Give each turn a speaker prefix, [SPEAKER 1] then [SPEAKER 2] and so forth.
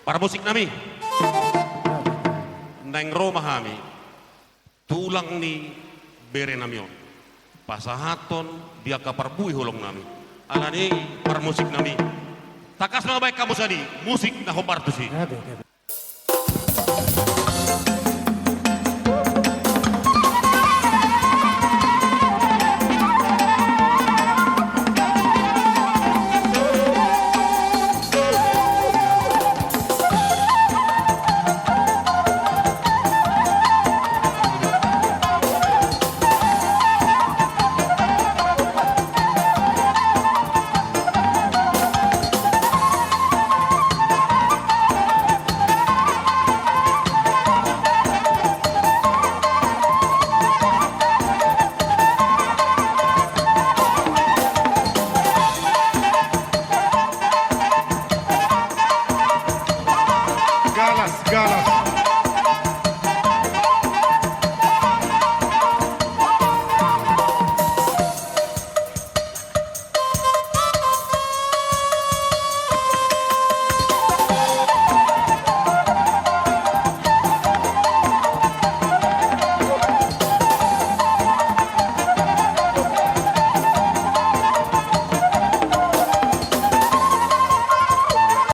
[SPEAKER 1] Para musik nami, neng romahami, tulang ni bere namion, pasahaton dia kaparbui hulong nami, alani para musik nami, takas mga baik kamu sadi, musik na hobartusi.
[SPEAKER 2] Galas, galas.